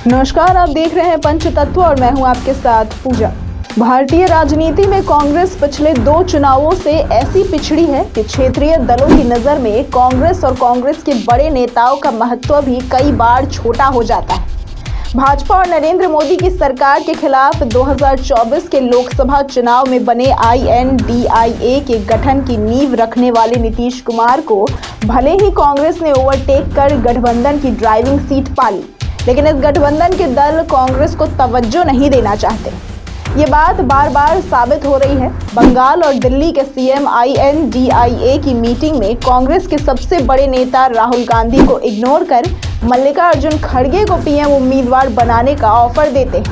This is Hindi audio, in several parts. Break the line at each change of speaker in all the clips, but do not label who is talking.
नमस्कार, आप देख रहे हैं पंचतत्व और मैं हूं आपके साथ पूजा। भारतीय राजनीति में कांग्रेस पिछले 2 चुनावों से ऐसी पिछड़ी है कि क्षेत्रीय दलों की नजर में कांग्रेस और कांग्रेस के बड़े नेताओं का महत्व भी कई बार छोटा हो जाता है। भाजपा और नरेंद्र मोदी की सरकार के खिलाफ 2024 के लोकसभा चुनाव में बने INDIA के गठन की नींव रखने वाले नीतीश कुमार को भले ही कांग्रेस ने ओवरटेक कर गठबंधन की ड्राइविंग सीट पा ली, लेकिन इस गठबंधन के दल कांग्रेस को तवज्जो नहीं देना चाहते। ये बात बार बार साबित हो रही है। बंगाल और दिल्ली के CM INDIA की मीटिंग में कांग्रेस के सबसे बड़े नेता राहुल गांधी को इग्नोर कर मल्लिकार्जुन खड़गे को PM उम्मीदवार बनाने का ऑफर देते हैं,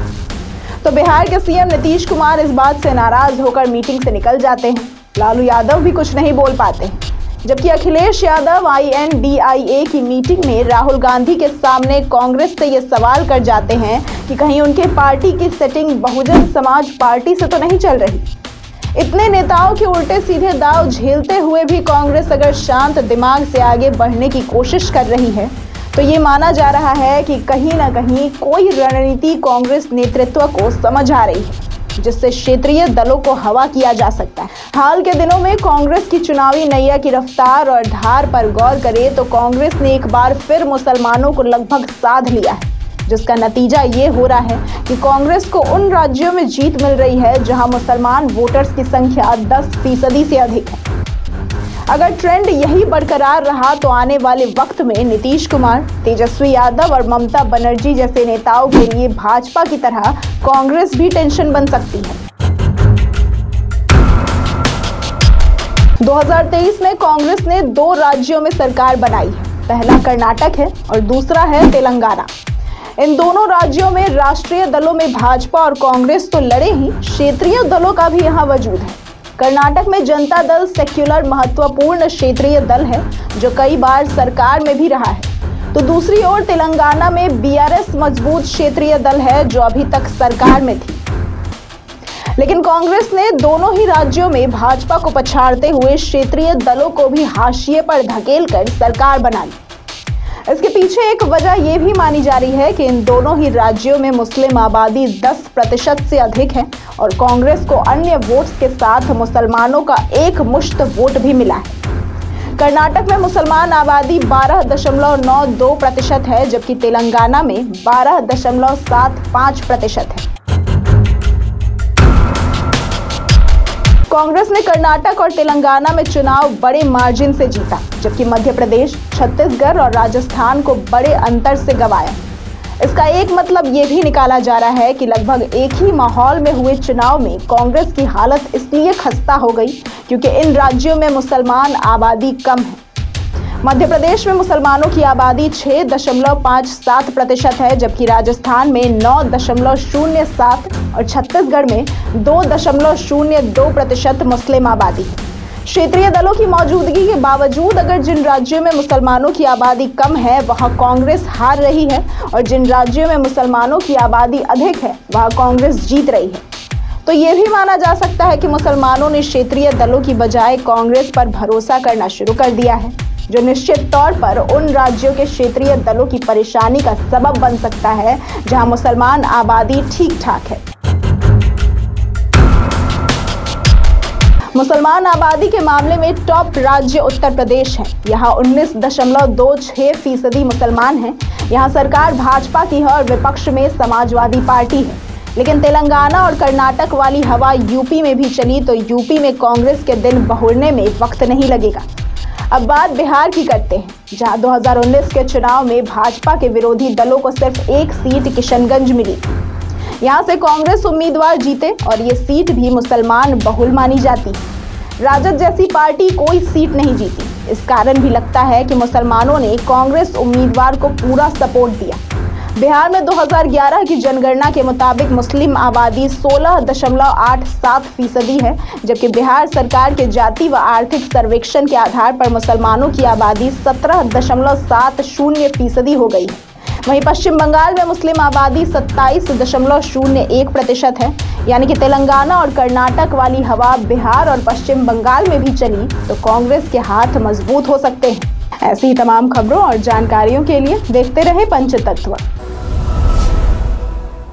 तो बिहार के CM नीतीश कुमार इस बात से नाराज होकर मीटिंग से निकल जाते हैं। लालू यादव भी कुछ नहीं बोल पाते हैं, जबकि अखिलेश यादव INDIA की मीटिंग में राहुल गांधी के सामने कांग्रेस से ये सवाल कर जाते हैं कि कहीं उनके पार्टी की सेटिंग बहुजन समाज पार्टी से तो नहीं चल रही। इतने नेताओं के उल्टे सीधे दाव झेलते हुए भी कांग्रेस अगर शांत दिमाग से आगे बढ़ने की कोशिश कर रही है, तो ये माना जा रहा है कि कहीं ना कहीं कोई रणनीति कांग्रेस नेतृत्व को समझ आ रही है, जिससे क्षेत्रीय दलों को हवा किया जा सकता है। हाल के दिनों में कांग्रेस की चुनावी नैया की रफ्तार और धार पर गौर करें तो कांग्रेस ने एक बार फिर मुसलमानों को लगभग साध लिया है, जिसका नतीजा ये हो रहा है कि कांग्रेस को उन राज्यों में जीत मिल रही है जहां मुसलमान वोटर्स की संख्या 10% से अधिक है। अगर ट्रेंड यही बरकरार रहा तो आने वाले वक्त में नीतीश कुमार, तेजस्वी यादव और ममता बनर्जी जैसे नेताओं के लिए भाजपा की तरह कांग्रेस भी टेंशन बन सकती है। 2023 में कांग्रेस ने 2 राज्यों में सरकार बनाई है। पहला कर्नाटक है और दूसरा है तेलंगाना। इन दोनों राज्यों में राष्ट्रीय दलों में भाजपा और कांग्रेस तो लड़े ही, क्षेत्रीय दलों का भी यहाँ वजूद है। कर्नाटक में जनता दल सेक्युलर महत्वपूर्ण क्षेत्रीय दल है जो कई बार सरकार में भी रहा है, तो दूसरी ओर तेलंगाना में BRS मजबूत क्षेत्रीय दल है जो अभी तक सरकार में थी। लेकिन कांग्रेस ने दोनों ही राज्यों में भाजपा को पछाड़ते हुए क्षेत्रीय दलों को भी हाशिए पर धकेलकर सरकार बना ली। इसके पीछे एक वजह यह भी मानी जा रही है कि इन दोनों ही राज्यों में मुस्लिम आबादी 10% से अधिक है और कांग्रेस को अन्य वोट्स के साथ मुसलमानों का एक मुश्त वोट भी मिला है। कर्नाटक में मुसलमान आबादी 12.92% है, जबकि तेलंगाना में 12.75% है। कांग्रेस ने कर्नाटक और तेलंगाना में चुनाव बड़े मार्जिन से जीता, जबकि मध्य प्रदेश, छत्तीसगढ़ और राजस्थान को बड़े अंतर से गंवाया। इसका एक मतलब ये भी निकाला जा रहा है कि लगभग एक ही माहौल में हुए चुनाव में कांग्रेस की हालत इसलिए खस्ता हो गई क्योंकि इन राज्यों में मुसलमान आबादी कम है। मध्य प्रदेश में मुसलमानों की आबादी 6.57% है, जबकि राजस्थान में 9.07% और छत्तीसगढ़ में 2.02% मुस्लिम आबादी है। क्षेत्रीय दलों की मौजूदगी के बावजूद अगर जिन राज्यों में मुसलमानों की आबादी कम है वहां कांग्रेस हार रही है और जिन राज्यों में मुसलमानों की आबादी अधिक है वहां कांग्रेस जीत रही है, तो ये भी माना जा सकता है कि मुसलमानों ने क्षेत्रीय दलों की बजाय कांग्रेस पर भरोसा करना शुरू कर दिया है, जो निश्चित तौर पर उन राज्यों के क्षेत्रीय दलों की परेशानी का सबब बन सकता है जहां मुसलमान आबादी ठीक ठाक है। मुसलमान आबादी के मामले में टॉप राज्य उत्तर प्रदेश है। यहाँ 19.26% मुसलमान हैं। यहाँ सरकार भाजपा की है और विपक्ष में समाजवादी पार्टी है। लेकिन तेलंगाना और कर्नाटक वाली हवा यूपी में भी चली तो यूपी में कांग्रेस के दिन बहुरने में वक्त नहीं लगेगा। अब बात बिहार की करते हैं, जहां 2019 के चुनाव में भाजपा के विरोधी दलों को सिर्फ एक सीट किशनगंज मिली। यहां से कांग्रेस उम्मीदवार जीते और ये सीट भी मुसलमान बहुल मानी जाती है। राजद जैसी पार्टी कोई सीट नहीं जीती। इस कारण भी लगता है कि मुसलमानों ने कांग्रेस उम्मीदवार को पूरा सपोर्ट दिया। बिहार में 2011 की जनगणना के मुताबिक मुस्लिम आबादी 16.87% है, जबकि बिहार सरकार के जाति व आर्थिक सर्वेक्षण के आधार पर मुसलमानों की आबादी 17.70% हो गई है। वहीं पश्चिम बंगाल में मुस्लिम आबादी 27.01% है। यानी कि तेलंगाना और कर्नाटक वाली हवा बिहार और पश्चिम बंगाल में भी चली तो कांग्रेस के हाथ मजबूत हो सकते हैं। ऐसी ही तमाम खबरों और जानकारियों के लिए देखते रहे पंचतत्व।